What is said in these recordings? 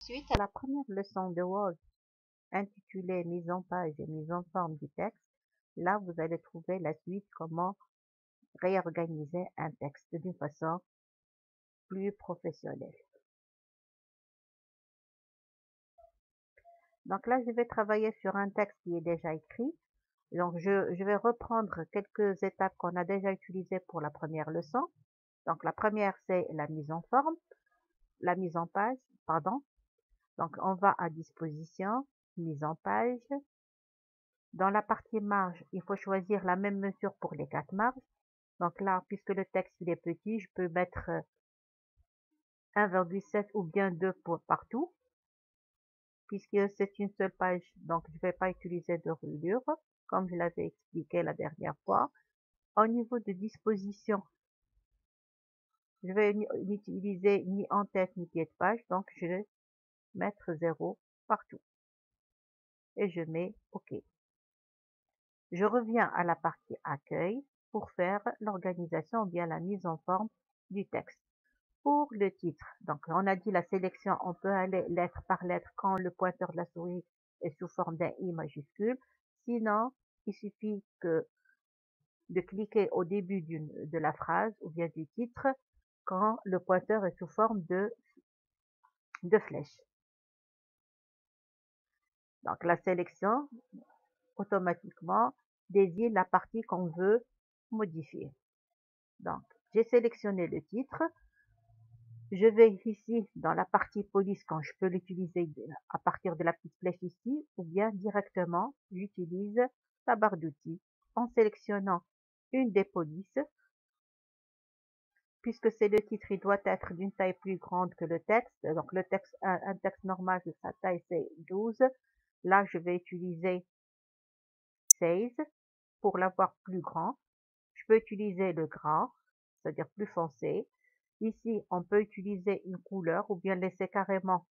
Suite à la première leçon de Word intitulée Mise en page et mise en forme du texte, là vous allez trouver la suite comment réorganiser un texte d'une façon plus professionnelle. Donc là, je vais travailler sur un texte qui est déjà écrit. Donc je vais reprendre quelques étapes qu'on a déjà utilisées pour la première leçon. Donc la première, c'est la mise en forme, la mise en page, pardon. Donc on va à disposition, mise en page. Dans la partie marge, il faut choisir la même mesure pour les 4 marges. Donc là, puisque le texte il est petit, je peux mettre 1,7 ou bien 2 pour partout, puisque c'est une seule page. Donc je ne vais pas utiliser de reliure, comme je l'avais expliqué la dernière fois. Au niveau de disposition, je vais n'utiliser ni en tête ni pied de page, donc je vais mettre 0 partout. Et je mets OK. Je reviens à la partie accueil pour faire l'organisation ou bien la mise en forme du texte. Pour le titre, donc on a dit la sélection, on peut aller lettre par lettre quand le pointeur de la souris est sous forme d'un I majuscule. Sinon, il suffit de cliquer au début de la phrase ou bien du titre quand le pointeur est sous forme de flèche. Donc la sélection, automatiquement, désigne la partie qu'on veut modifier. Donc, j'ai sélectionné le titre. Je vais ici dans la partie police quand je peux l'utiliser à partir de la petite flèche ici ou bien directement j'utilise la barre d'outils en sélectionnant une des polices. Puisque c'est le titre, il doit être d'une taille plus grande que le texte. Donc le texte, un texte normal, sa taille c'est 12. Là, je vais utiliser 16 pour l'avoir plus grand. Je peux utiliser le gras, c'est-à-dire plus foncé. Ici, on peut utiliser une couleur ou bien laisser carrément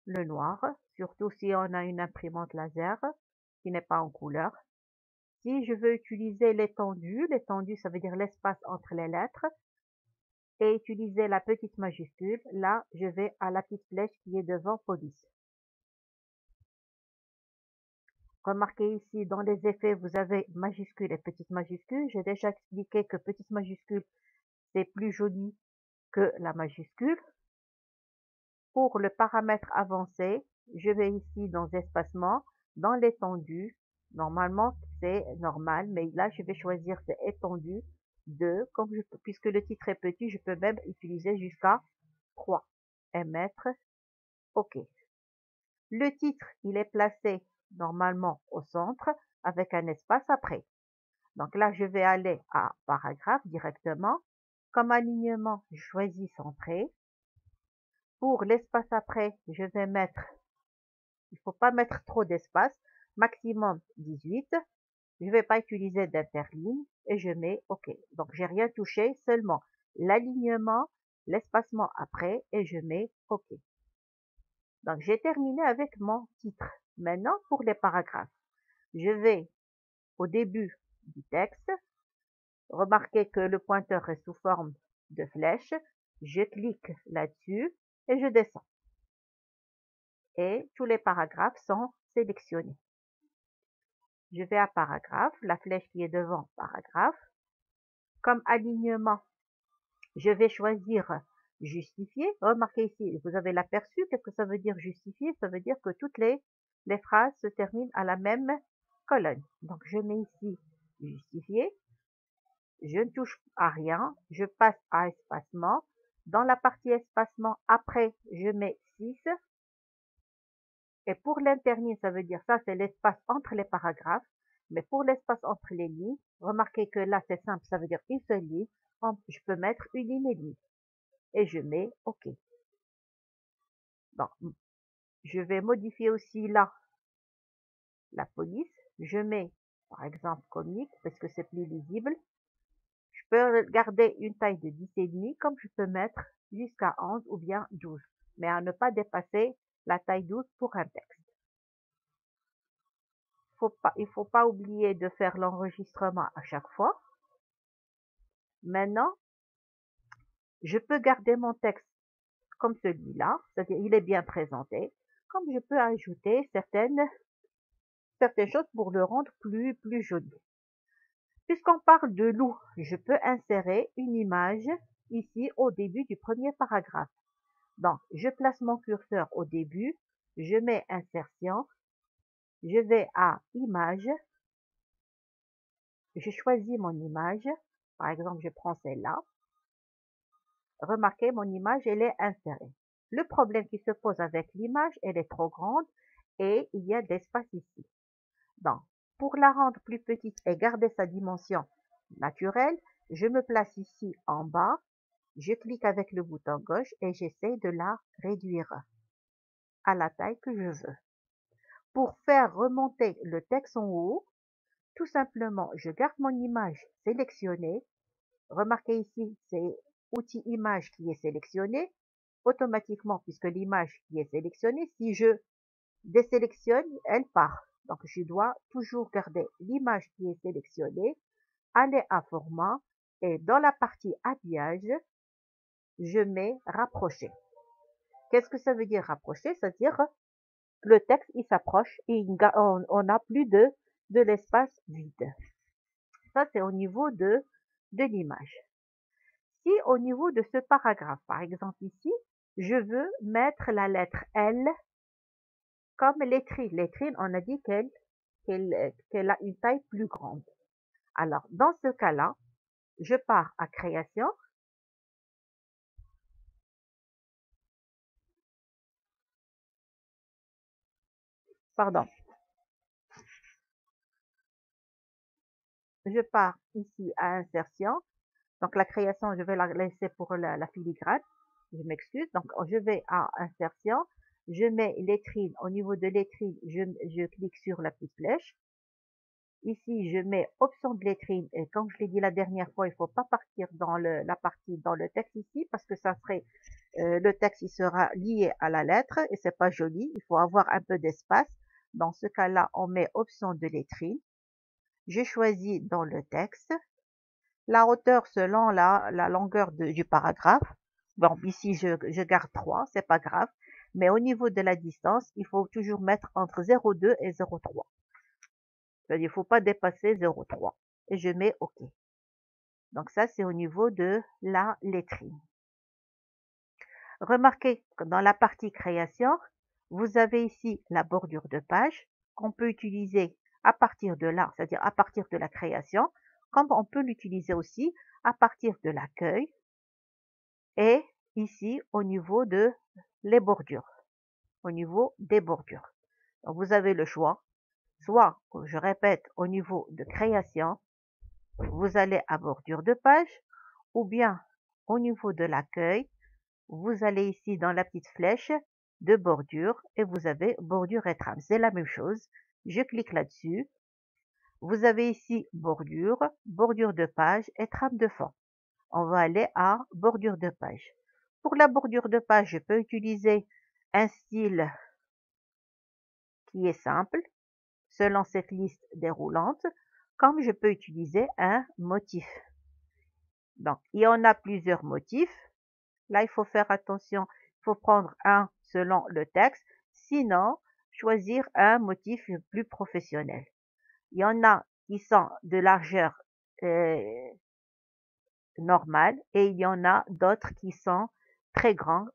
le noir, surtout si on a une imprimante laser qui n'est pas en couleur. Si je veux utiliser l'étendue ça veut dire l'espace entre les lettres, et utiliser la petite majuscule, là, je vais à la petite flèche qui est devant police. Remarquez ici, dans les effets, vous avez majuscule et petite majuscule. J'ai déjà expliqué que petite majuscule, c'est plus joli que la majuscule. Pour le paramètre avancé, je vais ici dans espacement, dans l'étendue. Normalement, c'est normal, mais là, je vais choisir c'est étendu 2. Puisque le titre est petit, je peux même utiliser jusqu'à 3 et mettre OK. Le titre, il est placé normalement au centre avec un espace après. Donc là, je vais aller à paragraphe directement. Comme alignement, je choisis centré. Pour l'espace après, je vais mettre, il ne faut pas mettre trop d'espace, maximum 18. Je ne vais pas utiliser d'interligne et je mets OK. Donc, j'ai rien touché, seulement l'alignement, l'espacement après et je mets OK. Donc, j'ai terminé avec mon titre. Maintenant, pour les paragraphes, je vais au début du texte. Remarquez que le pointeur est sous forme de flèche. Je clique là-dessus et je descends. Et tous les paragraphes sont sélectionnés. Je vais à paragraphe, la flèche qui est devant paragraphe. Comme alignement, je vais choisir justifier. Remarquez ici, vous avez l'aperçu. Qu'est-ce que ça veut dire justifier? Ça veut dire que toutes les phrases se terminent à la même colonne. Donc, je mets ici justifier. Je ne touche à rien. Je passe à espacement. Dans la partie espacement, après, je mets 6. Et pour l'interligne, ça veut dire ça, c'est l'espace entre les paragraphes. Mais pour l'espace entre les lignes, remarquez que là, c'est simple, ça veut dire une seule ligne. Je peux mettre une ligne et demie. Et je mets OK. Bon, je vais modifier aussi là la police. Je mets, par exemple, comique, parce que c'est plus lisible. Je peux garder une taille de 10,5, comme je peux mettre jusqu'à 11 ou bien 12. Mais à ne pas dépasser la taille 12 pour un texte. Il faut pas oublier de faire l'enregistrement à chaque fois. Maintenant, je peux garder mon texte comme celui-là, c'est-à-dire il est bien présenté, comme je peux ajouter certaines choses pour le rendre plus joli. Puisqu'on parle de loup, je peux insérer une image ici au début du premier paragraphe. Donc, je place mon curseur au début, je mets insertion, je vais à image, je choisis mon image, par exemple, je prends celle-là. Remarquez, mon image, elle est insérée. Le problème qui se pose avec l'image, elle est trop grande et il y a d'espace ici. Donc, pour la rendre plus petite et garder sa dimension naturelle, je me place ici en bas, je clique avec le bouton gauche et j'essaie de la réduire à la taille que je veux. Pour faire remonter le texte en haut, tout simplement, je garde mon image sélectionnée. Remarquez ici, c'est outil image qui est sélectionné. Automatiquement, puisque l'image qui est sélectionnée, si je désélectionne, elle part. Donc, je dois toujours garder l'image qui est sélectionnée, aller à format et dans la partie habillage, je mets rapprocher. Qu'est-ce que ça veut dire rapprocher? C'est-à-dire le texte, il s'approche et on n'a plus de l'espace vide. Ça, c'est au niveau de l'image. Si au niveau de ce paragraphe, par exemple ici, je veux mettre la lettre L comme lettrine. Lettrine, on a dit qu'elle a une taille plus grande. Alors, dans ce cas-là, je pars à création. Pardon. Je pars ici à insertion. Donc, la création, je vais la laisser pour la filigrane. Je m'excuse. Donc, je vais à insertion. Je mets lettrine. Au niveau de lettrine, je clique sur la petite flèche. Ici, je mets option de lettrine. Et comme je l'ai dit la dernière fois, il ne faut pas partir dans la partie dans le texte ici parce que ça serait le texte il sera lié à la lettre et c'est pas joli. Il faut avoir un peu d'espace. Dans ce cas-là, on met option de lettrine. Je choisis dans le texte la hauteur selon la longueur du paragraphe. Bon, ici, je garde 3, c'est pas grave. Mais au niveau de la distance, il faut toujours mettre entre 0,2 et 0,3. C'est-à-dire, il ne faut pas dépasser 0,3. Et je mets OK. Donc ça, c'est au niveau de la lettrine. Remarquez que dans la partie création, vous avez ici la bordure de page qu'on peut utiliser à partir de là, c'est-à-dire à partir de la création, comme on peut l'utiliser aussi à partir de l'accueil et ici au niveau de les bordures, au niveau des bordures. Donc vous avez le choix, soit, je répète, au niveau de création, vous allez à bordure de page, ou bien au niveau de l'accueil, vous allez ici dans la petite flèche de bordure et vous avez bordure et trame. C'est la même chose. Je clique là-dessus. Vous avez ici bordure, bordure de page et trame de fond. On va aller à bordure de page. Pour la bordure de page, je peux utiliser un style qui est simple, selon cette liste déroulante, comme je peux utiliser un motif. Donc, il y en a plusieurs motifs. Là, il faut faire attention. Il faut prendre un selon le texte. Sinon, choisir un motif plus professionnel. Il y en a qui sont de largeur normale et il y en a d'autres qui sont très grands.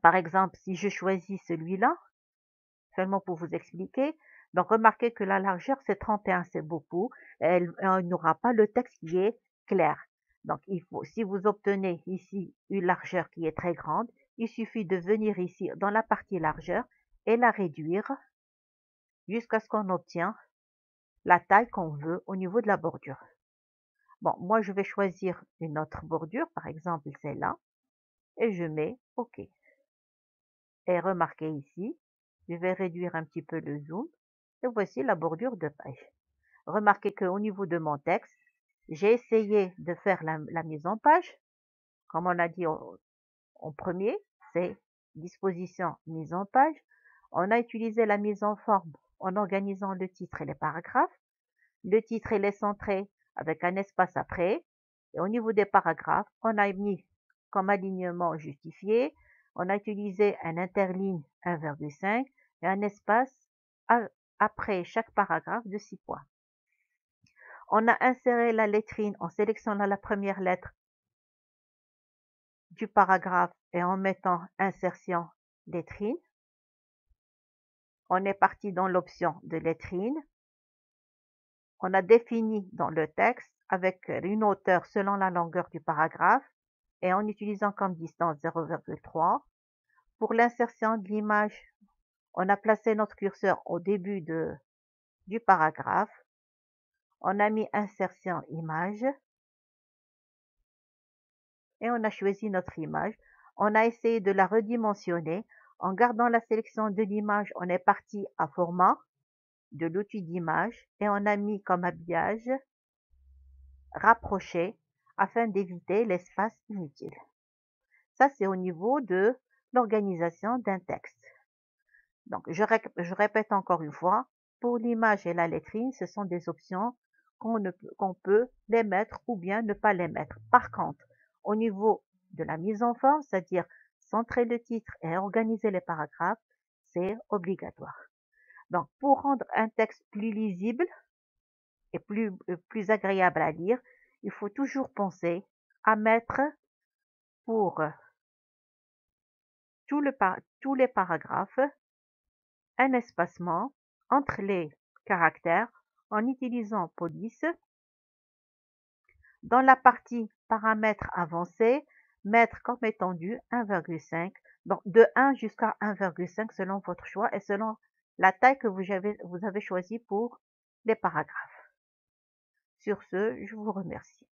Par exemple, si je choisis celui-là, seulement pour vous expliquer, donc remarquez que la largeur c'est 31, c'est beaucoup. Elle n'aura pas le texte qui est clair. Donc il faut, si vous obtenez ici une largeur qui est très grande, il suffit de venir ici dans la partie largeur et la réduire jusqu'à ce qu'on obtient la taille qu'on veut au niveau de la bordure. Bon, moi je vais choisir une autre bordure, par exemple celle-là, et je mets OK. Et remarquez ici, je vais réduire un petit peu le zoom, et voici la bordure de page. Remarquez qu'au niveau de mon texte, j'ai essayé de faire la mise en page, comme on a dit en premier, c'est disposition mise en page. On a utilisé la mise en forme en organisant le titre et les paragraphes. Le titre il est centré avec un espace après. Et au niveau des paragraphes, on a mis comme alignement justifié. On a utilisé un interligne 1,5 et un espace après chaque paragraphe de 6 points. On a inséré la lettrine en sélectionnant la première lettre du paragraphe et en mettant insertion lettrine. On est parti dans l'option de lettrine. On a défini dans le texte avec une hauteur selon la longueur du paragraphe et en utilisant comme distance 0,3. Pour l'insertion de l'image, on a placé notre curseur au début du paragraphe. On a mis insertion image et on a choisi notre image. On a essayé de la redimensionner. En gardant la sélection de l'image, on est parti à format de l'outil d'image et on a mis comme habillage rapproché afin d'éviter l'espace inutile. Ça, c'est au niveau de l'organisation d'un texte. Donc, je répète encore une fois, pour l'image et la lettrine, ce sont des options qu'on peut les mettre ou bien ne pas les mettre. Par contre, au niveau de la mise en forme, c'est-à-dire centrer le titre et organiser les paragraphes, c'est obligatoire. Donc, pour rendre un texte plus lisible et plus agréable à lire, il faut toujours penser à mettre pour tous les paragraphes un espacement entre les caractères en utilisant police. Dans la partie paramètres avancés, mettre comme étendue 1,5, donc de 1 jusqu'à 1,5 selon votre choix et selon la taille que vous avez choisie pour les paragraphes. Sur ce, je vous remercie.